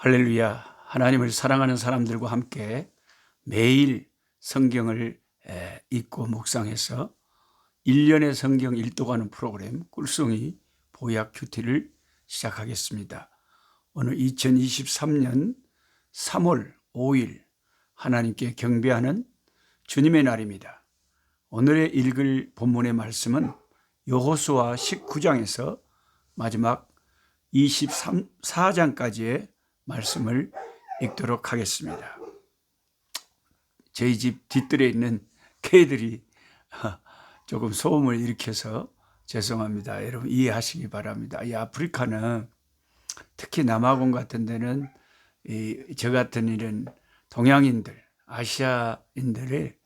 할렐루야. 하나님을 사랑하는 사람들과 함께 매일 성경을 읽고 묵상해서 1년의 성경 일독하는 프로그램 꿀송이 보약 큐티를 시작하겠습니다. 오늘 2023년 3월 5일 하나님께 경배하는 주님의 날입니다. 오늘의 읽을 본문의 말씀은 여호수아 19장에서 마지막 24장까지의 말씀을 읽도록 하겠습니다. 저희 집 뒷뜰에 있는 개들이 조금 소음을 일으켜서 죄송합니다. 여러분 이해하시기 바랍니다. 이 아프리카는 특히 남아공 같은 데는 저 같은 이런 동양인들, 아시아인들의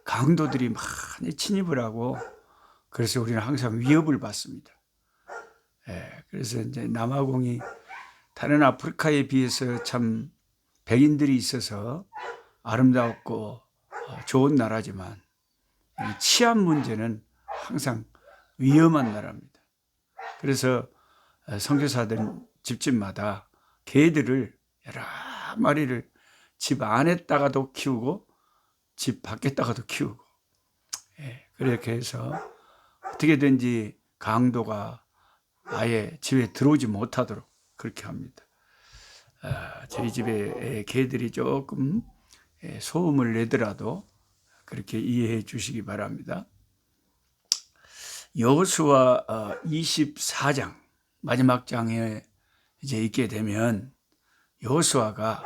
강도들이 많이 침입을 하고 그래서 우리는 항상 위협을 받습니다. 그래서 이제 남아공이 다른 아프리카에 비해서 참 백인들이 있어서 아름답고 좋은 나라지만 치안 문제는 항상 위험한 나라입니다. 그래서 선교사들 집집마다 개들을 여러 마리를 집 안에다가도 키우고 집 밖에다가도 키우고 그렇게 해서 어떻게든지 강도가 아예 집에 들어오지 못하도록 그렇게 합니다. 저희 집에 개들이 조금 소음을 내더라도 그렇게 이해해 주시기 바랍니다. 여호수아 24장 마지막 장에 이제 있게 되면 여호수아가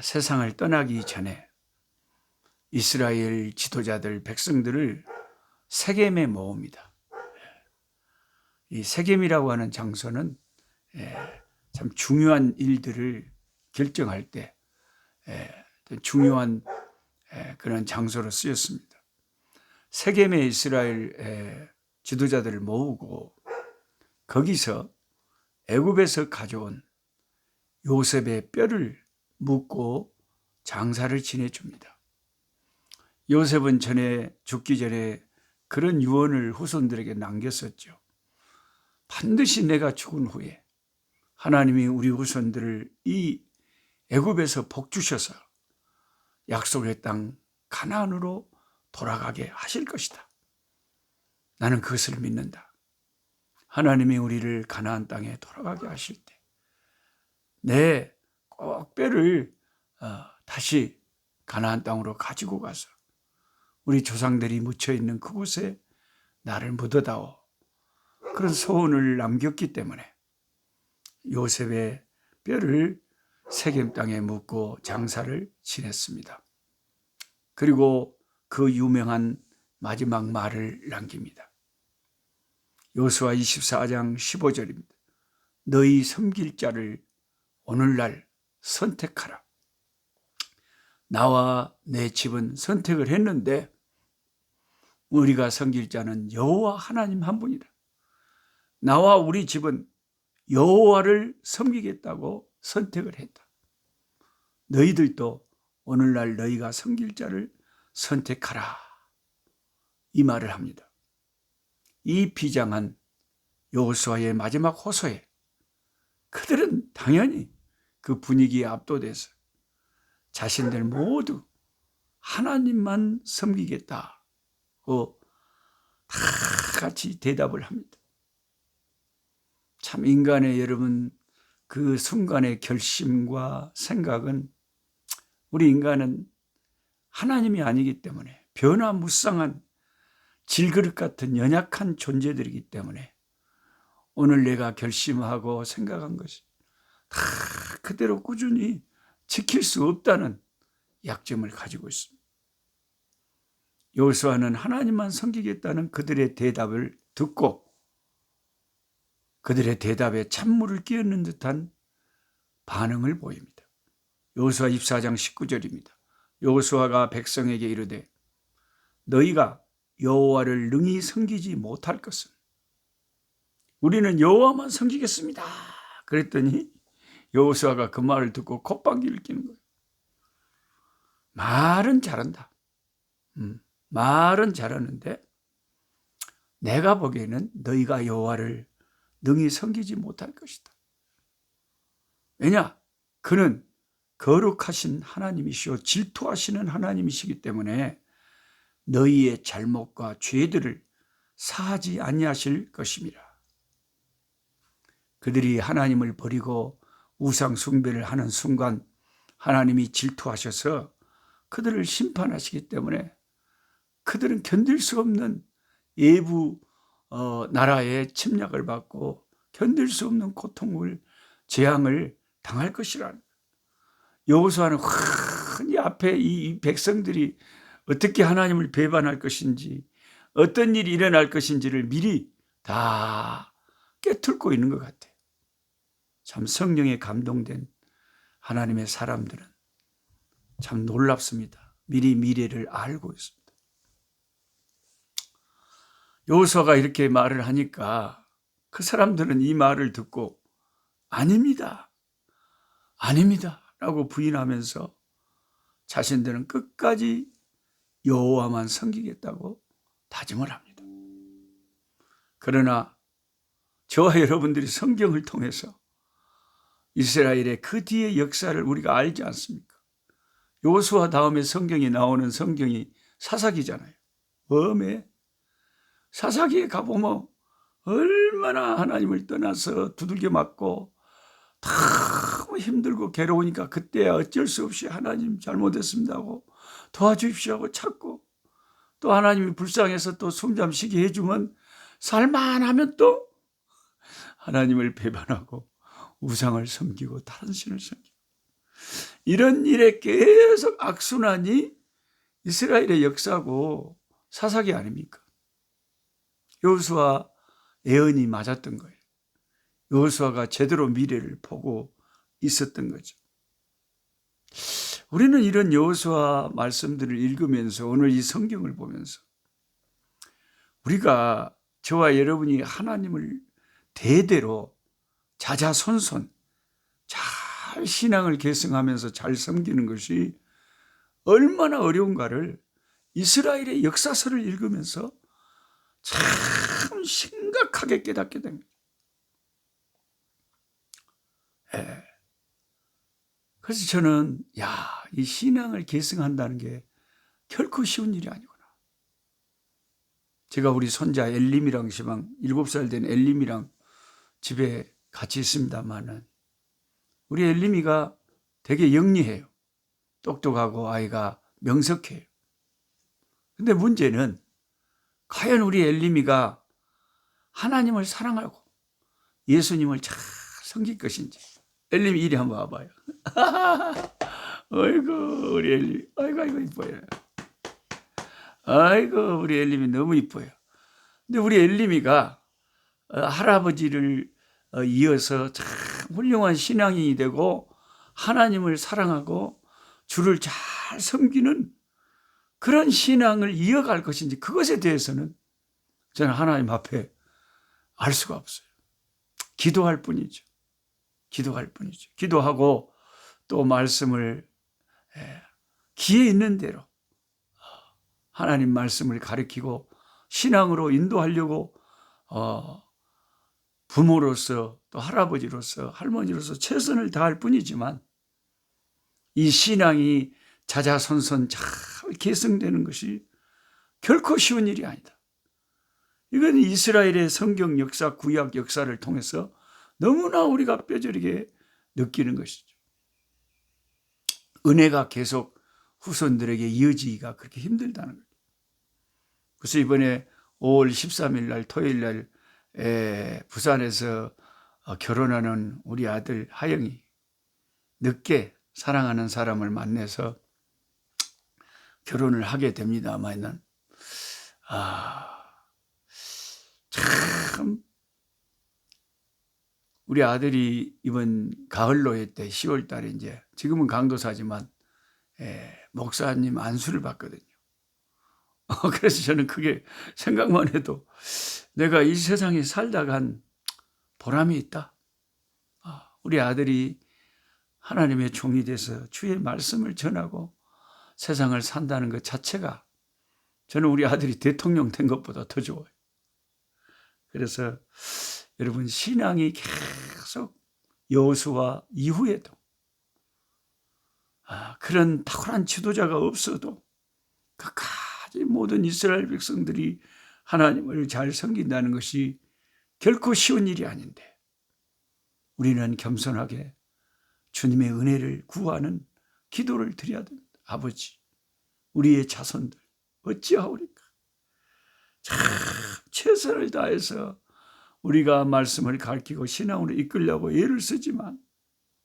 세상을 떠나기 전에 이스라엘 지도자들 백성들을 세겜에 모읍니다. 이 세겜이라고 하는 장소는 참 중요한 일들을 결정할 때 중요한 그런 장소로 쓰였습니다. 세겜의 이스라엘 지도자들을 모으고 거기서 애굽에서 가져온 요셉의 뼈를 묻고 장사를 지내줍니다. 요셉은 죽기 전에 그런 유언을 후손들에게 남겼었죠. 반드시 내가 죽은 후에 하나님이 우리 후손들을 이 애굽에서 복 주셔서 약속의 땅 가나안으로 돌아가게 하실 것이다. 나는 그것을 믿는다. 하나님이 우리를 가나안 땅에 돌아가게 하실 때 내 꼭 뼈를 다시 가나안 땅으로 가지고 가서 우리 조상들이 묻혀 있는 그곳에 나를 묻어다오. 그런 소원을 남겼기 때문에 요셉의 뼈를 세겜 땅에 묻고 장사를 지냈습니다. 그리고 그 유명한 마지막 말을 남깁니다. 여호수아 24장 15절입니다. 너희 섬길 자를 오늘날 선택하라. 나와 내 집은 선택을 했는데 우리가 섬길 자는 여호와 하나님 한 분이다. 나와 우리 집은 여호와를 섬기겠다고 선택을 했다. 너희들도 오늘날 너희가 섬길 자를 선택하라. 이 말을 합니다. 이 비장한 여호수아의 마지막 호소에 그들은 당연히 그 분위기에 압도돼서 자신들 모두 하나님만 섬기겠다고 다 같이 대답을 합니다. 참 인간의 여러분 그 순간의 결심과 생각은 우리 인간은 하나님이 아니기 때문에 변화무쌍한 질그릇 같은 연약한 존재들이기 때문에 오늘 내가 결심하고 생각한 것이 다 그대로 꾸준히 지킬 수 없다는 약점을 가지고 있습니다. 여호수아는 하나님만 섬기겠다는 그들의 대답을 듣고 그들의 대답에 찬물을 끼얹는 듯한 반응을 보입니다. 여호수아 24장 19절입니다. 여호수아가 백성에게 이르되 너희가 여호와를 능히 섬기지 못할 것은 우리는 여호와만 섬기겠습니다. 그랬더니 여호수아가 그 말을 듣고 콧방귀를 뀌는 거예요. 말은 잘한다. 말은 잘하는데 내가 보기에는 너희가 여호와를 능히 섬기지 못할 것이다. 왜냐? 그는 거룩하신 하나님이시오 질투하시는 하나님이시기 때문에 너희의 잘못과 죄들을 사하지 아니하실 것임이라. 그들이 하나님을 버리고 우상 숭배를 하는 순간 하나님이 질투하셔서 그들을 심판하시기 때문에 그들은 견딜 수 없는 외부 나라의 침략을 받고 견딜 수 없는 고통을 재앙을 당할 것이라는. 여호수아는 흔히 앞에 이 백성들이 어떻게 하나님을 배반할 것인지 어떤 일이 일어날 것인지를 미리 다 깨뚫고 있는 것 같아요. 참 성령에 감동된 하나님의 사람들은 참 놀랍습니다. 미리 미래를 알고 있습니다. 여호수아가 이렇게 말을 하니까 그 사람들은 이 말을 듣고 아닙니다. 아닙니다. 라고 부인하면서 자신들은 끝까지 여호와만 섬기겠다고 다짐을 합니다. 그러나 저와 여러분들이 성경을 통해서 이스라엘의 그 뒤의 역사를 우리가 알지 않습니까? 여호수아 다음에 성경이 나오는 성경이 사사기잖아요. 웜에 사사기에 가보면 얼마나 하나님을 떠나서 두들겨 맞고 너무 힘들고 괴로우니까 그때야 어쩔 수 없이 하나님 잘못했습니다 하고 도와주십시오 하고 찾고, 또 하나님이 불쌍해서 또 숨 잠 쉬게 해주면 살만하면 또 하나님을 배반하고 우상을 섬기고 다른 신을 섬기고, 이런 일에 계속 악순환이 이스라엘의 역사고 사사기 아닙니까? 여호수아 예언이 맞았던 거예요. 여호수아가 제대로 미래를 보고 있었던 거죠. 우리는 이런 여호수아 말씀들을 읽으면서 오늘 이 성경을 보면서 우리가, 저와 여러분이 하나님을 대대로 자자손손 잘 신앙을 계승하면서 잘 섬기는 것이 얼마나 어려운가를 이스라엘의 역사서를 읽으면서 참 심각하게 깨닫게 됩니다. 그래서 저는 이 신앙을 계승한다는 게 결코 쉬운 일이 아니구나. 제가 우리 손자 엘림이랑 7살 된 엘림이랑 집에 같이 있습니다만은 우리 엘림이가 되게 영리해요. 똑똑하고 아이가 명석해요. 근데 문제는 과연 우리 엘림이가 하나님을 사랑하고 예수님을 잘 섬길 것인지. 엘림이 이리 한번 와봐요. 아이고 우리 엘림이, 아이고 이뻐요. 아이고 우리 엘림이 너무 이뻐요. 근데 우리 엘림이가 할아버지를 이어서 참 훌륭한 신앙인이 되고 하나님을 사랑하고 주를 잘 섬기는 그런 신앙을 이어갈 것인지, 그것에 대해서는 저는 하나님 앞에 알 수가 없어요. 기도할 뿐이죠. 기도할 뿐이죠. 기도하고 또 말씀을 기회 있는 대로 하나님 말씀을 가르치고 신앙으로 인도하려고 부모로서 또 할아버지로서 할머니로서 최선을 다할 뿐이지만, 이 신앙이 자자손손 잘 계승되는 것이 결코 쉬운 일이 아니다. 이건 이스라엘의 성경 역사, 구약 역사를 통해서 너무나 우리가 뼈저리게 느끼는 것이죠. 은혜가 계속 후손들에게 이어지기가 그렇게 힘들다는 거죠. 그래서 이번에 5월 13일 날 토요일 날 부산에서 결혼하는 우리 아들 하영이 늦게 사랑하는 사람을 만나서 결혼을 하게 됩니다만은 참 우리 아들이 이번 가을 노예 때 10월 달에 이제, 지금은 강도사지만 목사님 안수를 받거든요. 그래서 저는 그게 생각만 해도 내가 이 세상에 살다 간 보람이 있다. 우리 아들이 하나님의 종이 돼서 주의 말씀을 전하고 세상을 산다는 것 자체가 저는 우리 아들이 대통령 된 것보다 더 좋아요. 그래서 여러분, 신앙이 계속 여호수아 이후에도 그런 탁월한 지도자가 없어도 끝까지 모든 이스라엘 백성들이 하나님을 잘 섬긴다는 것이 결코 쉬운 일이 아닌데, 우리는 겸손하게 주님의 은혜를 구하는 기도를 드려야 됩니다. 아버지, 우리의 자손들 어찌하오리까? 참 최선을 다해서 우리가 말씀을 가르치고 신앙으로 이끌려고 애를 쓰지만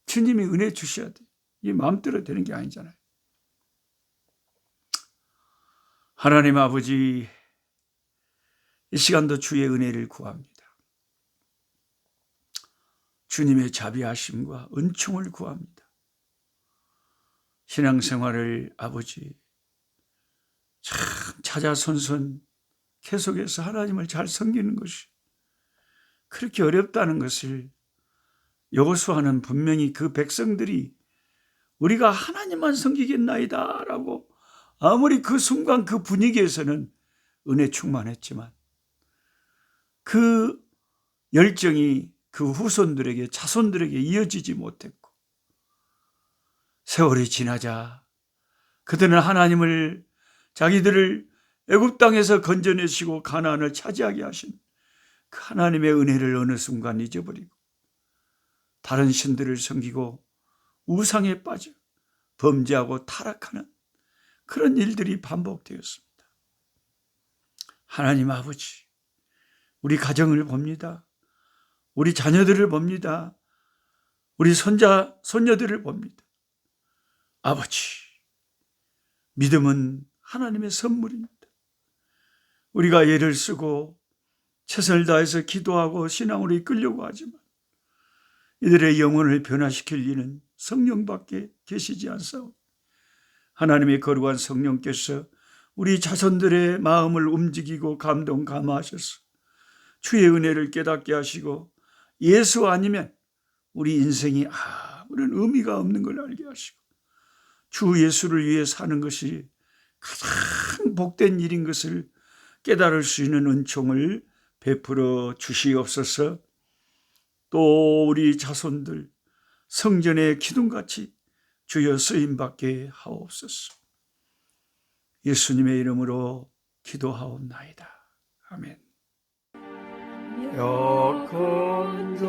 주님이 은혜 주셔야 돼. 이 마음대로 되는 게 아니잖아요. 하나님 아버지, 이 시간도 주의 은혜를 구합니다. 주님의 자비하심과 은총을 구합니다. 신앙생활을 아버지 참 자자손손 계속해서 하나님을 잘 섬기는 것이 그렇게 어렵다는 것을 여호수아는 분명히 그 백성들이 우리가 하나님만 섬기겠나이다 라고 아무리 그 순간 그 분위기에서는 은혜 충만했지만 그 열정이 그 후손들에게 자손들에게 이어지지 못했고, 세월이 지나자 그들은 하나님을 자기들을 애굽 땅에서 건져내시고 가나안을 차지하게 하신 그 하나님의 은혜를 어느 순간 잊어버리고 다른 신들을 섬기고 우상에 빠져 범죄하고 타락하는 그런 일들이 반복되었습니다. 하나님 아버지, 우리 가정을 봅니다. 우리 자녀들을 봅니다. 우리 손자, 손녀들을 봅니다. 아버지, 믿음은 하나님의 선물입니다. 우리가 애를 쓰고 최선을 다해서 기도하고 신앙으로 이끌려고 하지만 이들의 영혼을 변화시킬 이는 성령밖에 계시지 않사오니 하나님의 거룩한 성령께서 우리 자손들의 마음을 움직이고 감동하셔서 주의 은혜를 깨닫게 하시고 예수 아니면 우리 인생이 아무런 의미가 없는 걸 알게 하시고 주 예수를 위해 사는 것이 가장 복된 일인 것을 깨달을 수 있는 은총을 베풀어 주시옵소서. 또 우리 자손들 성전의 기둥같이 주여 쓰임받게 하옵소서. 예수님의 이름으로 기도하옵나이다. 아멘. 약한 자